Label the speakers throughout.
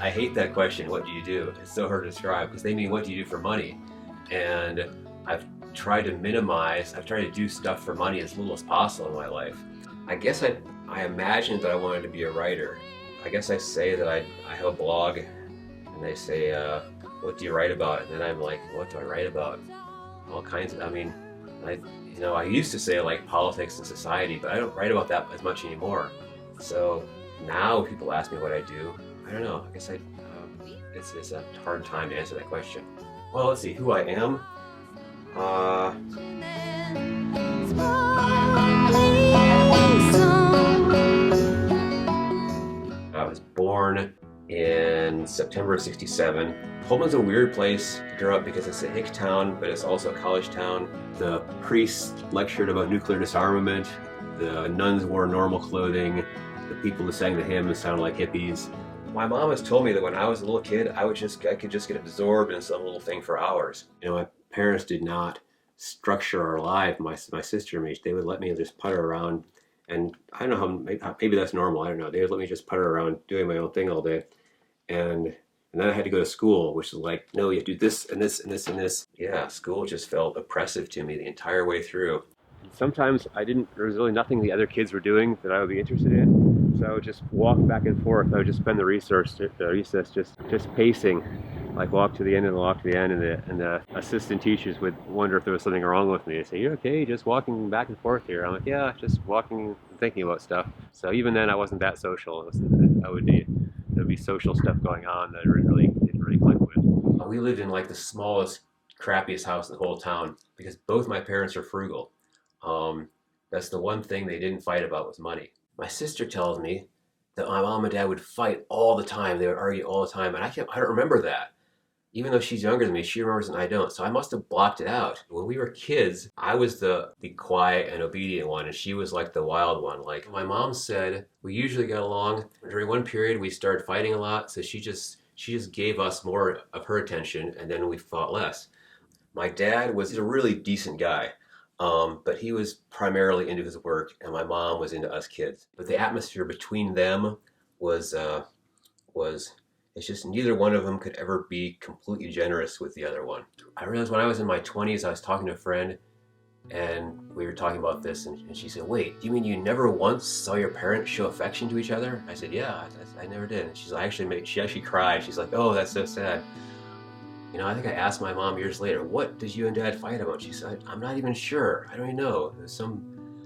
Speaker 1: I hate that question, what do you do? It's so hard to describe because they mean what do you do for money? And I've tried to do stuff for money as little as possible in my life. I guess I imagined that I wanted to be a writer. I guess I say that I have a blog and they say, what do you write about? And then I'm like, what do I write about? All kinds of, I used to say like politics and society, but I don't write about that as much anymore. So now people ask me what I do. I don't know. I guess it's a hard time to answer that question. Well, let's see who I am. I was born in September of '67. Pullman's a weird place to grow up because it's a hick town, but it's also a college town. The priests lectured about nuclear disarmament. The nuns wore normal clothing. The people who sang the hymns sounded like hippies. My mom has told me that when I was a little kid, I could just get absorbed in some little thing for hours. My parents did not structure our life. My sister and me, they would let me just putter around, and I don't know how maybe that's normal. I don't know. They would let me just putter around doing my own thing all day, and then I had to go to school, which is like, no, you have to do this and this and this and this. Yeah, school just felt oppressive to me the entire way through. Sometimes there was really nothing the other kids were doing that I would be interested in. So I would just walk back and forth. I would just spend the recess just pacing, like walk to the end and walk to the end. And the assistant teachers would wonder if there was something wrong with me. They'd say, "You okay? Just walking back and forth here?" I'm like, "Yeah, just walking and thinking about stuff." So even then, I wasn't that social. There'd be social stuff going on that I didn't really click with. We lived in like the smallest, crappiest house in the whole town because both my parents are frugal. That's the one thing they didn't fight about was money. My sister tells me that my mom and dad would fight all the time. They would argue all the time, and I don't remember that. Even though she's younger than me, she remembers and I don't. So I must have blocked it out. When we were kids, I was the quiet and obedient one, and she was like the wild one. Like my mom said, we usually got along. During one period, we started fighting a lot, so she just gave us more of her attention, and then we fought less. My dad was a really decent guy. But he was primarily into his work, and my mom was into us kids. But the atmosphere between them was it's just neither one of them could ever be completely generous with the other one. I realized when I was in my 20s, I was talking to a friend, and we were talking about this, and she said, "Wait, you mean you never once saw your parents show affection to each other?" I said, "Yeah, I never did." And she actually cried. She's like, "Oh, that's so sad." I think I asked my mom years later, "What did you and Dad fight about?" She said, "I'm not even sure. I don't even know.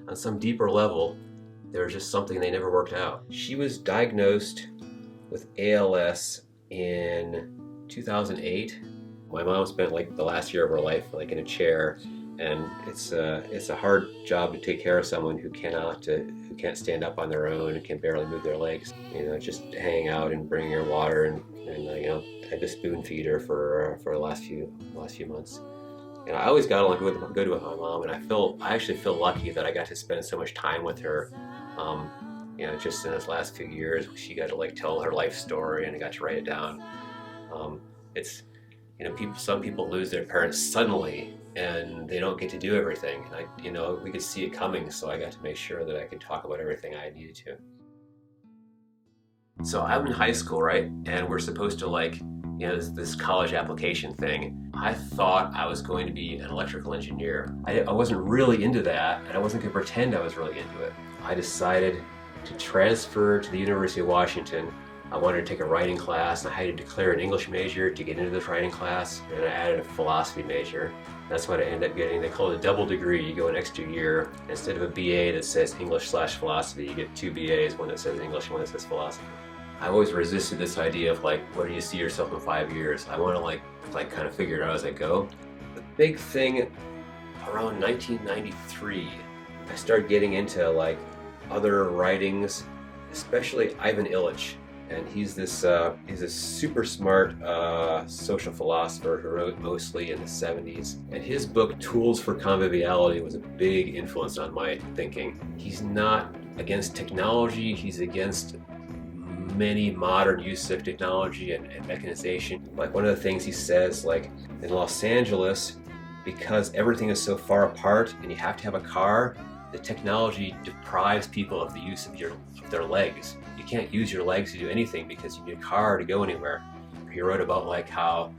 Speaker 1: On some deeper level, there was just something they never worked out." She was diagnosed with ALS in 2008. My mom spent like the last year of her life like in a chair, and it's a hard job to take care of someone who can't stand up on their own and can barely move their legs. Just hanging out and bringing her water and I had to spoon feed her for the last few months. And I always got along good with my mom, and I actually feel lucky that I got to spend so much time with her. Just in this last few years, she got to like tell her life story, and I got to write it down. Some people lose their parents suddenly, and they don't get to do everything. And we could see it coming, so I got to make sure that I could talk about everything I needed to. So I'm in high school, right? And we're supposed to this college application thing. I thought I was going to be an electrical engineer. I wasn't really into that, and I wasn't going to pretend I was really into it. I decided to transfer to the University of Washington. I wanted to take a writing class, and I had to declare an English major to get into this writing class, and I added a philosophy major. That's what I ended up getting. They call it a double degree. You go an extra year. Instead of a BA that says English/philosophy, you get two BAs, one that says English and one that says philosophy. I always resisted this idea of where do you see yourself in 5 years? I want to kind of figure it out as I go. The big thing around 1993, I started getting into other writings, especially Ivan Illich. And he's a super smart social philosopher who wrote mostly in the 70s. And his book, Tools for Conviviality, was a big influence on my thinking. He's not against technology, he's against many modern uses of technology and mechanization. Like one of the things he says, like in Los Angeles, because everything is so far apart and you have to have a car, the technology deprives people of the use of their legs. You can't use your legs to do anything because you need a car to go anywhere. He wrote about like how,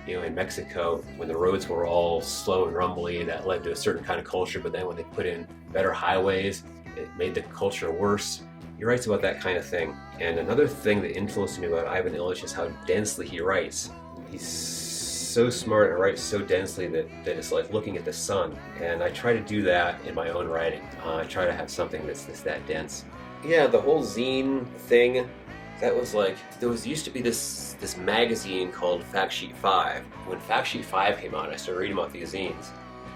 Speaker 1: in Mexico, when the roads were all slow and rumbly, that led to a certain kind of culture, but then when they put in better highways, it made the culture worse. He writes about that kind of thing. And another thing that influenced me about Ivan Illich is how densely he writes. He's so smart and writes so densely that it's like looking at the sun. And I try to do that in my own writing. I try to have something that's that dense. Yeah, the whole zine thing, that was like, used to be this magazine called Fact Sheet 5. When Fact Sheet 5 came out, I started reading about these zines.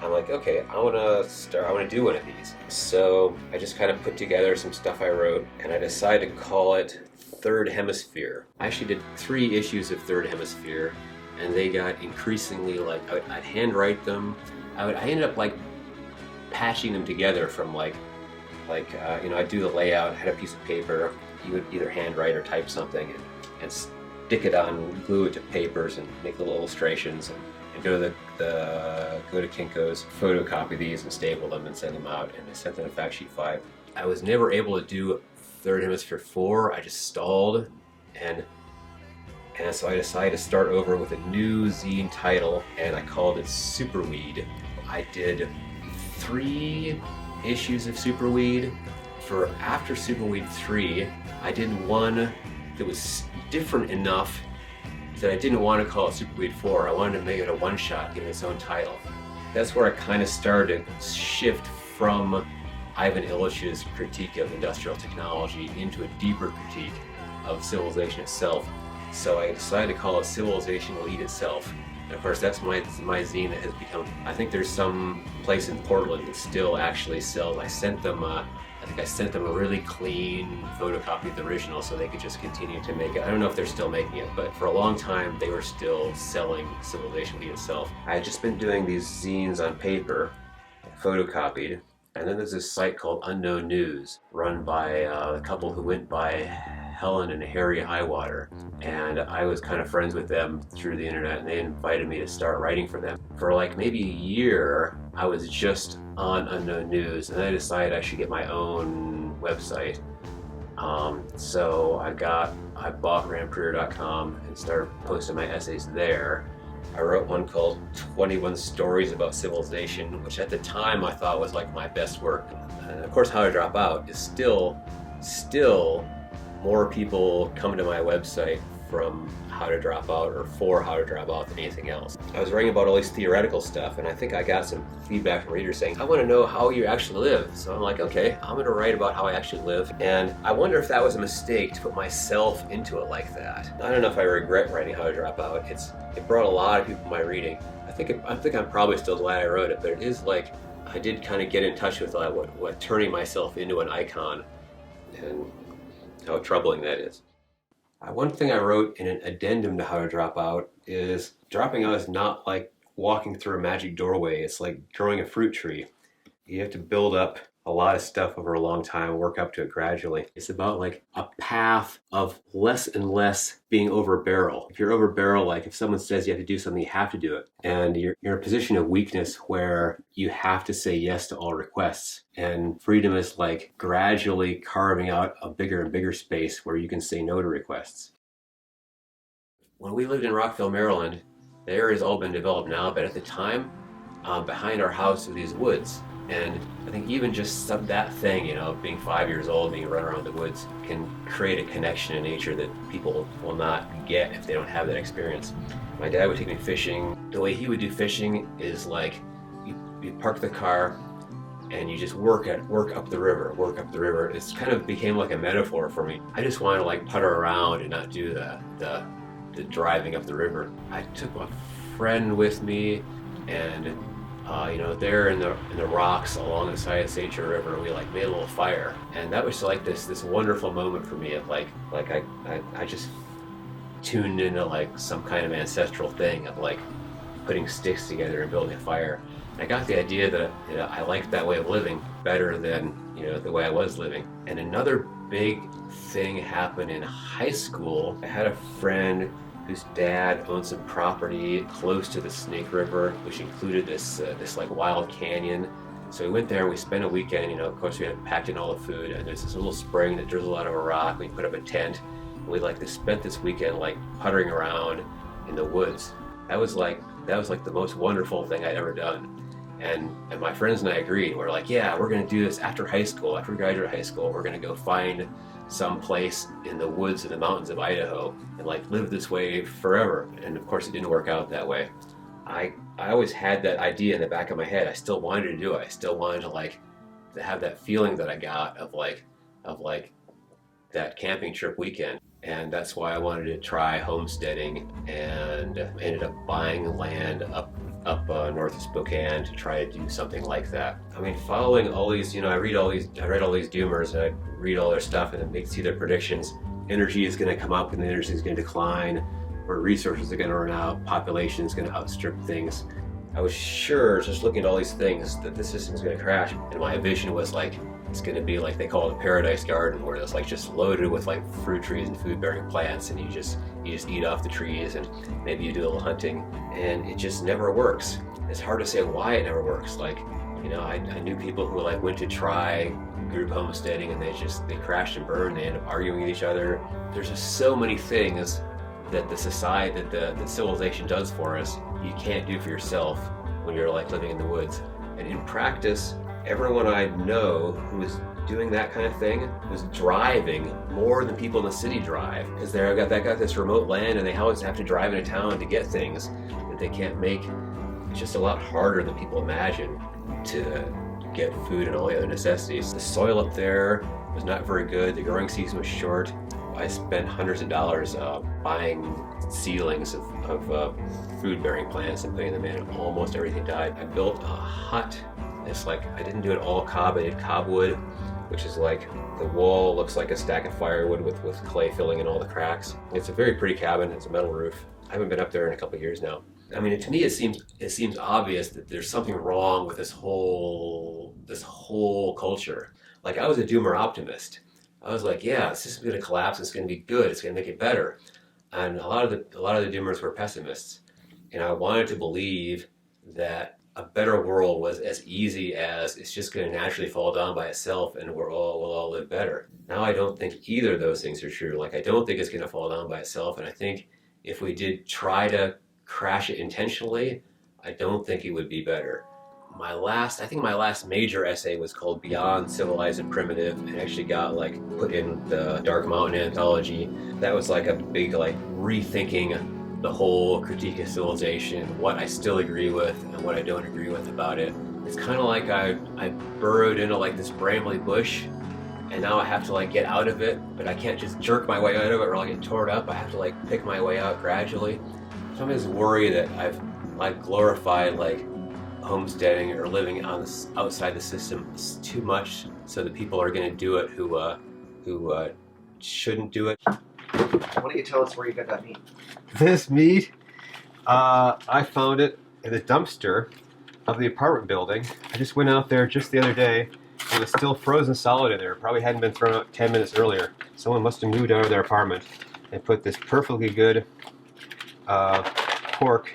Speaker 1: I'm like, okay, I want to do one of these. So I just kind of put together some stuff I wrote, and I decided to call it Third Hemisphere. I actually did 3 issues of Third Hemisphere, and they got increasingly like, I'd handwrite them. I ended up like patching them together from I'd do the layout, had a piece of paper, you would either handwrite or type something and stick it on, glue it to papers and make little illustrations and go to Kinko's, photocopy these and staple them and send them out, and I sent them to Fact Sheet 5. I was never able to do Third Hemisphere 4, I just stalled, and so I decided to start over with a new zine title, and I called it Superweed. I did 3 issues of Superweed. For after Superweed 3, I did one that was different enough that I didn't want to call it Superweed 4. I wanted to make it a one-shot, give it its own title. That's where I kind of started to shift from Ivan Illich's critique of industrial technology into a deeper critique of civilization itself. So I decided to call it Civilization Will Eat Itself. And of course, that's my zine that has become, I think there's some place in Portland that still actually sells. I think I sent them a really clean photocopy of the original so they could just continue to make it. I don't know if they're still making it, but for a long time they were still selling Civilization Will Eat Itself. I had just been doing these zines on paper, photocopied, and then there's this site called Unknown News, run by a couple who went by Helen and Harry Highwater, and I was kind of friends with them through the internet, and they invited me to start writing for them. For like maybe a year, I was just on Unknown News, and I decided I should get my own website. So I bought ranprieur.com and started posting my essays there. I wrote one called 21 Stories About Civilization, which at the time I thought was like my best work. And of course, How to Drop Out is still more people come to my website from How to Drop Out or for How to Drop Out than anything else. I was writing about all this theoretical stuff, and I think I got some feedback from readers saying, I want to know how you actually live. So I'm like, okay, I'm going to write about how I actually live. And I wonder if that was a mistake to put myself into it like that. I don't know if I regret writing How to Drop Out. It brought a lot of people to my reading. I think I'm probably still glad I wrote it, but it is like, I did kind of get in touch with what turning myself into an icon and how troubling that is. One thing I wrote in an addendum to How to Drop Out is dropping out is not like walking through a magic doorway. It's like growing a fruit tree. You have to build up a lot of stuff over a long time and work up to it gradually. It's about like a path of less and less being over barrel. If you're over barrel, like if someone says you have to do something, you have to do it. And you're in a position of weakness where you have to say yes to all requests. And freedom is like gradually carving out a bigger and bigger space where you can say no to requests. When we lived in Rockville, Maryland, the area's all been developed now, but at the time, behind our house were these woods. And I think even just that thing, being 5 years old, being run around the woods, can create a connection in nature that people will not get if they don't have that experience. My dad would take me fishing. The way he would do fishing is like, you park the car and you just work up the river. It's kind of became like a metaphor for me. I just wanted to like putter around and not do the driving up the river. I took my friend with me, and there in the rocks along the side of the St. Joe River, we like made a little fire, and that was like this wonderful moment for me of like I just tuned into like some kind of ancestral thing of like putting sticks together and building a fire. And I got the idea that I liked that way of living better than the way I was living. And another big thing happen in high school. I had a friend whose dad owned some property close to the Snake River, which included this like wild canyon. So we went there, we spent a weekend, you know, of course we had packed in all the food, and there's this little spring that drizzled out of a rock. We put up a tent, and we like spent this weekend like puttering around in the woods. That was like the most wonderful thing I'd ever done. And my friends and I agreed. We're like, yeah, we're gonna do this after high school. After we graduate high school, we're gonna go find some place in the woods in the mountains of Idaho and like live this way forever. And of course it didn't work out that way. I always had that idea in the back of my head. I still wanted to do it. I still wanted to have that feeling that I got of that camping trip weekend. And that's why I wanted to try homesteading, and ended up buying land up north of Spokane to try to do something like that. I mean, following all these, you know, I read all these doomers, and I read all their stuff and then see their predictions. Energy is going to come up and the energy is going to decline, or resources are going to run out, population is going to outstrip things. I was sure, just looking at all these things, that the system is going to crash. And my vision was like, it's going to be like they call it a paradise garden, where it's like just loaded with like fruit trees and food-bearing plants, and you just eat off the trees, and maybe you do a little hunting, and it just never works. It's hard to say why it never works. Like, you know, I knew people who like went to try group homesteading, and they crashed and burned. They end up arguing with each other. There's just so many things that the society, that the civilization does for us, you can't do for yourself when you're like living in the woods. And in practice, everyone I know who is doing that kind of thing was driving more than people in the city drive, because they got this remote land, and they always have to drive into town to get things that they can't make. It's just a lot harder than people imagine to get food and all the other necessities. The soil up there was not very good. The growing season was short. I spent hundreds of dollars buying seedlings of food-bearing plants and putting them in, and almost everything died. I built a hut. It's like, I didn't do it all cob, I did cobwood, which is like, the wall looks like a stack of firewood with clay filling in all the cracks. It's a very pretty cabin. It's a metal roof. I haven't been up there in a couple of years now. I mean, to me it seems obvious that there's something wrong with this whole culture. Like, I was a doomer optimist. I was like, yeah, the system's going to collapse. It's going to be good. It's going to make it better. And a lot of the doomers were pessimists. And I wanted to believe that a better world was as easy as it's just going to naturally fall down by itself, and we'll all live better. Now I don't think either of those things are true. Like, I don't think it's going to fall down by itself. And I think if we did try to crash it intentionally, I don't think it would be better. I think my last major essay was called Beyond Civilized and Primitive, and actually got like put in the Dark Mountain anthology. That was like a big like rethinking the whole critique of civilization, what I still agree with and what I don't agree with about it. It's kind of like I burrowed into like this brambly bush, and now I have to like get out of it, but I can't just jerk my way out of it or I'll get torn up. I have to like pick my way out gradually. Sometimes worry that I've like glorified like homesteading or living outside the system too much, so that people are going to do it who shouldn't do it.
Speaker 2: Why don't you tell us where you got that meat?
Speaker 3: This meat, I found it in the dumpster of the apartment building. I just went out there just the other day. It was still frozen solid in there. It probably hadn't been thrown out 10 minutes earlier. Someone must have moved out of their apartment and put this perfectly good pork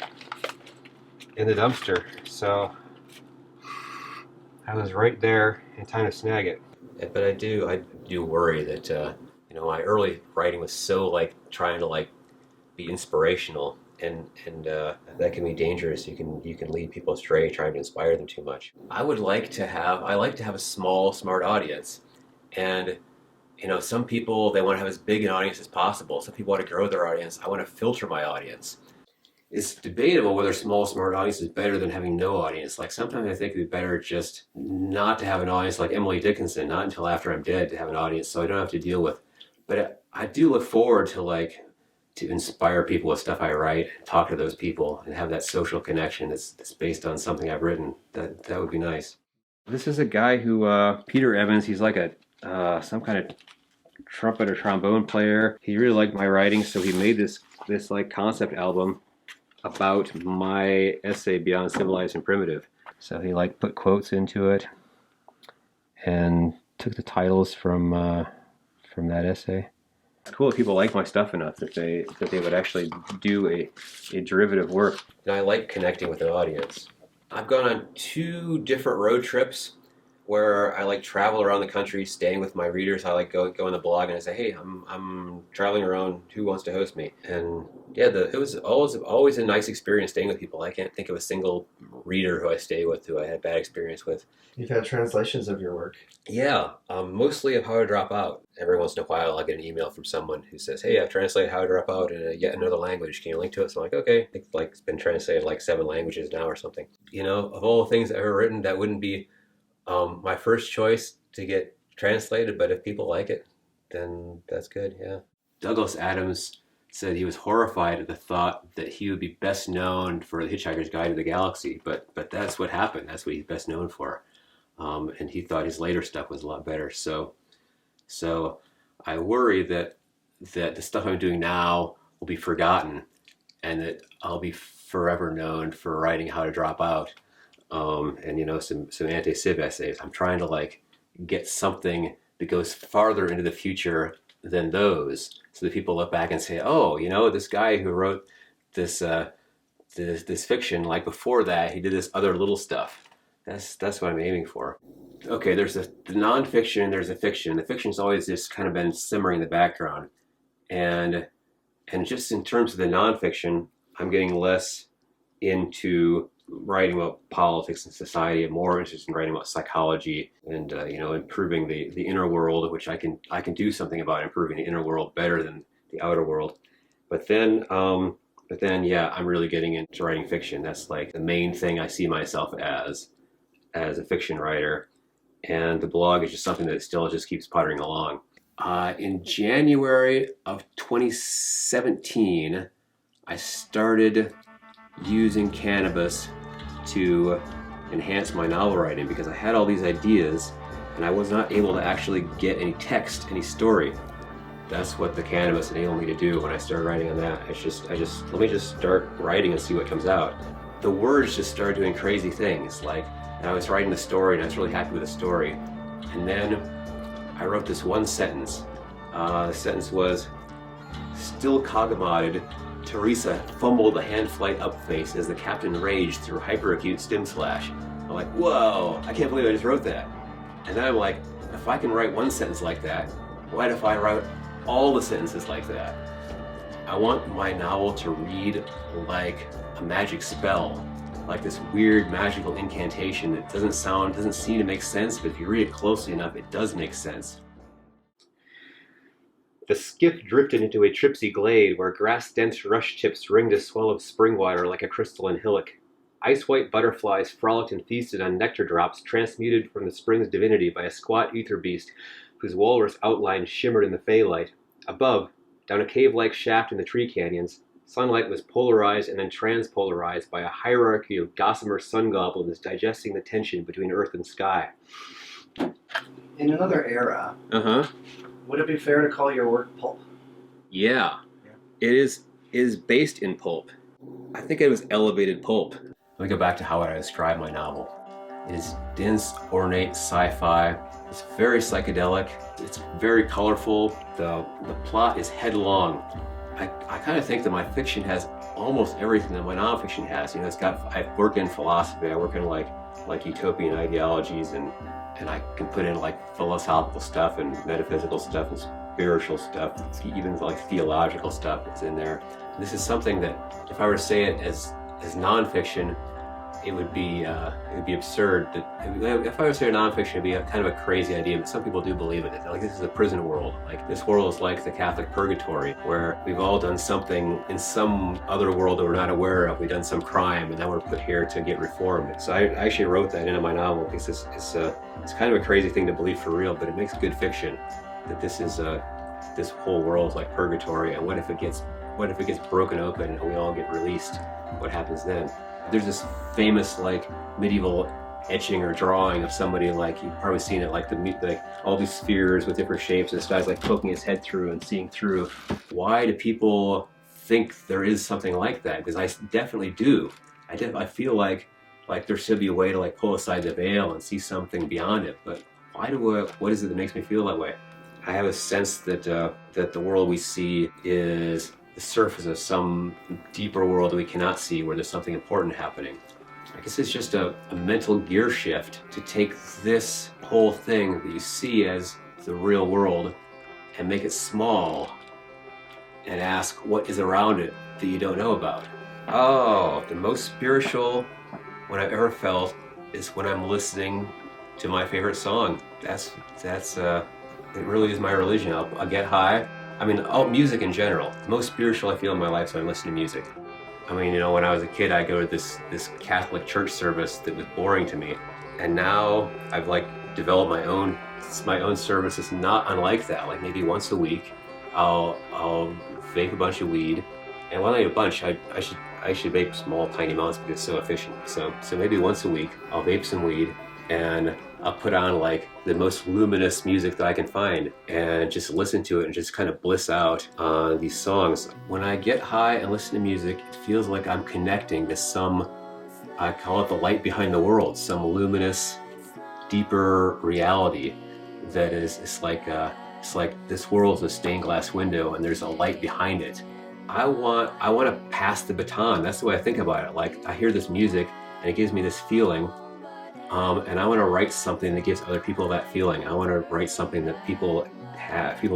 Speaker 3: in the dumpster. So I was right there in time to snag it.
Speaker 1: But I do worry that you know, my early writing was so like trying to like be inspirational, and that can be dangerous. You can lead people astray trying to inspire them too much. I like to have a small, smart audience, and you know, some people, they want to have as big an audience as possible. Some people want to grow their audience. I want to filter my audience. It's debatable whether small, smart audience is better than having no audience. Like, sometimes I think it'd be better just not to have an audience, like Emily Dickinson, not until after I'm dead to have an audience, so I don't have to deal with. But I do look forward to inspire people with stuff I write, talk to those people, and have that social connection that's based on something I've written. That would be nice.
Speaker 3: This is a guy who, Peter Evans, he's like some kind of trumpet or trombone player. He really liked my writing, so he made this like concept album about my essay Beyond Civilized and Primitive. So he like put quotes into it and took the titles from from that essay. It's cool if people like my stuff enough that they would actually do a derivative work.
Speaker 1: And I like connecting with an audience. I've gone on 2 different road trips where I like travel around the country, staying with my readers. I like go on the blog and I say, hey, I'm traveling around. Who wants to host me? And yeah, it was always a nice experience staying with people. I can't think of a single reader who I stay with who I had a bad experience with.
Speaker 2: You've had translations of your work.
Speaker 1: Yeah, mostly of How to Drop Out. Every once in a while, I'll get an email from someone who says, hey, I've translated How to Drop Out in yet another language. Can you link to it? So I'm like, okay. It's been translated like 7 languages now or something. You know, of all the things I've ever written, that wouldn't be my first choice to get translated, but if people like it, then that's good, yeah. Douglas Adams said he was horrified at the thought that he would be best known for The Hitchhiker's Guide to the Galaxy, but that's what happened. That's what he's best known for. And he thought his later stuff was a lot better. So I worry that the stuff I'm doing now will be forgotten and that I'll be forever known for writing How to Drop Out. And you know, some anti-civ essays. I'm trying to like get something that goes farther into the future than those, so that people look back and say, oh, you know, this guy who wrote this fiction, like before that, he did this other little stuff. That's what I'm aiming for. Okay, there's the nonfiction, there's the fiction. The fiction's always just kind of been simmering in the background, and just in terms of the nonfiction, I'm getting less into writing about politics and society, and more interested in writing about psychology and you know, improving the inner world, which I can do something about improving the inner world better than the outer world. But then yeah, I'm really getting into writing fiction. That's like the main thing I see myself as a fiction writer, and the blog is just something that still just keeps puttering along. In January of 2017, I started using cannabis to enhance my novel writing because I had all these ideas and I was not able to actually get any text, any story. That's what the cannabis enabled me to do when I started writing on that. Let me just start writing and see what comes out. The words just started doing crazy things. Like, and I was writing the story and I was really happy with the story. And then I wrote this one sentence. The sentence was, still cogmatted, Teresa fumbled the hand flight up face as the captain raged through hyperacute stim slash. I'm like, whoa, I can't believe I just wrote that. And then I'm like, if I can write one sentence like that, what if I wrote all the sentences like that? I want my novel to read like a magic spell, like this weird magical incantation that doesn't seem to make sense, but if you read it closely enough, it does make sense. The skiff drifted into a tripsy glade where grass-dense rush tips ringed a swell of spring water like a crystalline hillock. Ice-white butterflies frolicked and feasted on nectar drops transmuted from the spring's divinity by a squat ether beast whose walrus outline shimmered in the fey-light. Above, down a cave-like shaft in the tree canyons, sunlight was polarized and then transpolarized by a hierarchy of gossamer sun goblins digesting the tension between earth and sky.
Speaker 2: In another era, would it be fair to call your work pulp?
Speaker 1: Yeah. It is based in pulp. I think it was elevated pulp. Let me go back to how I describe my novel. It is dense, ornate sci-fi. It's very psychedelic. It's very colorful. The plot is headlong. I kind of think that my fiction has almost everything that my nonfiction has. You know, I work in philosophy. I work in like utopian ideologies, and I can put in like philosophical stuff and metaphysical stuff and spiritual stuff, even like theological stuff that's in there. This is something that if I were to say it as nonfiction, it would be absurd. If I were to say nonfiction, it'd be kind of a crazy idea, but some people do believe in it. Like, this is a prison world. Like, this world is like the Catholic purgatory, where we've all done something in some other world that we're not aware of. We've done some crime, and then we're put here to get reformed. So I actually wrote that into my novel because it's kind of a crazy thing to believe for real, but it makes good fiction. That this whole world is like purgatory, and what if it gets broken open and we all get released? What happens then? There's this famous like medieval etching or drawing of somebody, like you've probably seen it, like all these spheres with different shapes, and this guy's like poking his head through and seeing through. Why do people think there is something like that? Because I definitely do. I feel like there should be a way to like pull aside the veil and see something beyond it. But what is it that makes me feel that way? I have a sense that that the world we see is the surface of some deeper world that we cannot see, where there's something important happening. I guess it's just a mental gear shift to take this whole thing that you see as the real world and make it small and ask what is around it that you don't know about. Oh, the most spiritual one I've ever felt is when I'm listening to my favorite song. That's it really is my religion. I'll get high. I mean, music in general. The most spiritual I feel in my life is when I listen to music. I mean, when I was a kid, I'd go to this Catholic church service that was boring to me, and now I've developed my own service. It's not unlike that. Like maybe once a week, I'll vape a bunch of weed, and when I eat a bunch, I should vape small, tiny amounts because it's so efficient. So maybe once a week, I'll vape some weed, and I'll put on the most luminous music that I can find and just listen to it and just kind of bliss out on these songs. When I get high and listen to music, it feels like I'm connecting to some, I call it the light behind the world, some luminous, deeper reality that it's like this world's a stained glass window and there's a light behind it. I want to pass the baton. That's the way I think about it. Like I hear this music and it gives me this feeling. And I want to write something that gives other people that feeling. I want to write something that people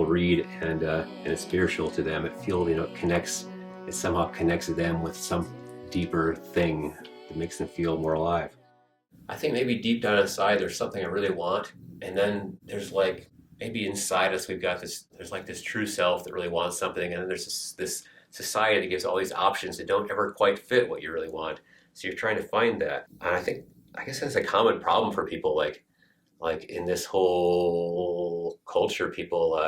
Speaker 1: read, and it's spiritual to them. It somehow connects them with some deeper thing that makes them feel more alive. I think maybe deep down inside there's something I really want, and then there's maybe inside us there's this true self that really wants something, and then there's this society that gives all these options that don't ever quite fit what you really want. So you're trying to find that, and I guess that's a common problem for people. Like in this whole culture, people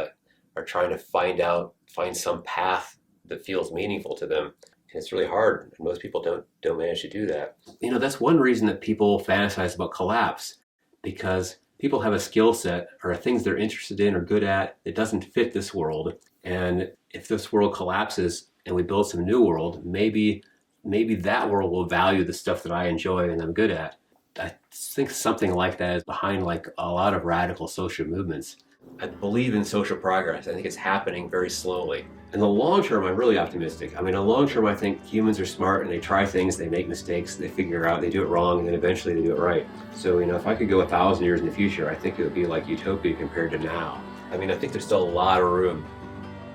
Speaker 1: are trying to find some path that feels meaningful to them. And it's really hard, and most people don't manage to do that. That's one reason that people fantasize about collapse, because people have a skill set or things they're interested in or good at that doesn't fit this world. And if this world collapses and we build some new world, maybe that world will value the stuff that I enjoy and I'm good at. I think something like that is behind a lot of radical social movements. I believe in social progress. I think it's happening very slowly. In the long term, I'm really optimistic. I mean, in the long term, I think humans are smart and they try things, they make mistakes, they figure out, they do it wrong, and then eventually they do it right. So, if I could go 1,000 years in the future, I think it would be like utopia compared to now. I mean, I think there's still a lot of room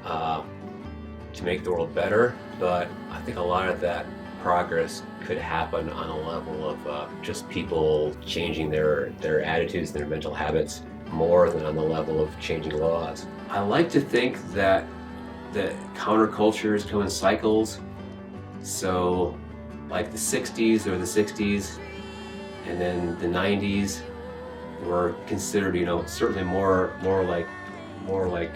Speaker 1: to make the world better, but I think a lot of that progress could happen on a level of just people changing their attitudes, their mental habits, more than on the level of changing laws. I like to think that countercultures come in cycles. So like the 60s or the 60s and then the 90s were considered, certainly more like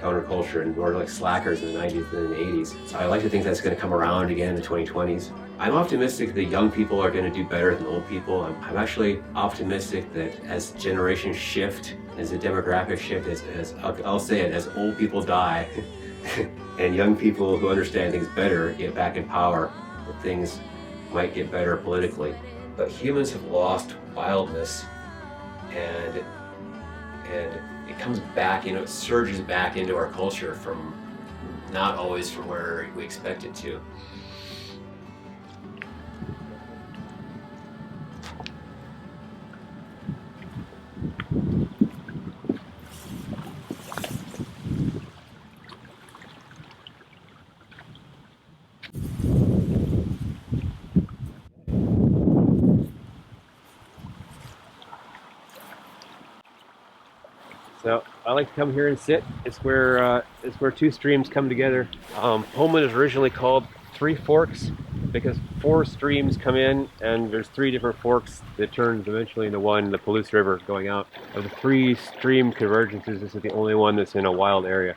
Speaker 1: counterculture and more like slackers in the 90s than in the 80s. So I like to think that's going to come around again in the 2020s. I'm optimistic that young people are going to do better than old people. I'm actually optimistic that as generations shift, as the demographic shift, as I'll say it, as old people die and young people who understand things better get back in power, that things might get better politically. But humans have lost wildness, and it comes back, it surges back into our culture from not always from where we expect it to.
Speaker 3: So I like to come here and sit. It's where two streams come together. Pullman is originally called Three Forks because 4 streams come in and there's 3 different forks that turns eventually into one, the Palouse River going out. Of the 3 stream convergences, this is the only one that's in a wild area.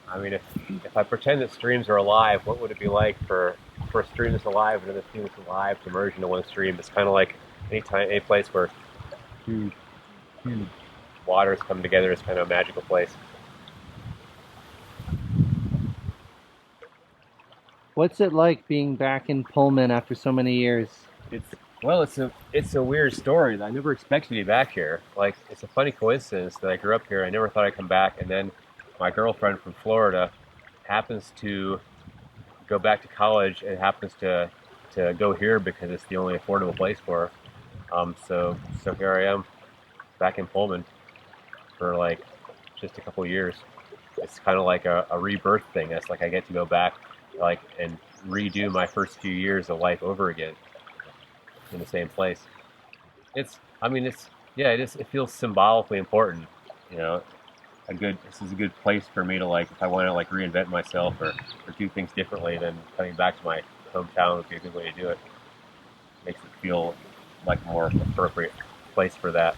Speaker 3: I mean, if I pretend that streams are alive, what would it be like for a stream that's alive and another stream that's alive to merge into one stream? It's kind of like any place where two waters come together is kind of a magical place.
Speaker 2: What's it like being back in Pullman after so many years?
Speaker 3: It's Well, it's a weird story. I never expected to be back here. Like, it's a funny coincidence that I grew up here. I never thought I'd come back, and then my girlfriend from Florida happens to go back to college and happens to go here because it's the only affordable place for her. So here I am back in Pullman for like just a couple of years. It's kind of like a rebirth thing. It's like I get to go back like and redo my first few years of life over again in the same place. I mean, yeah, it feels symbolically important. You know, this is a good place for me to like, if I want to like reinvent myself or do things differently, then coming back to my hometown would be a good way to do it. Makes it feel like a more appropriate place for that.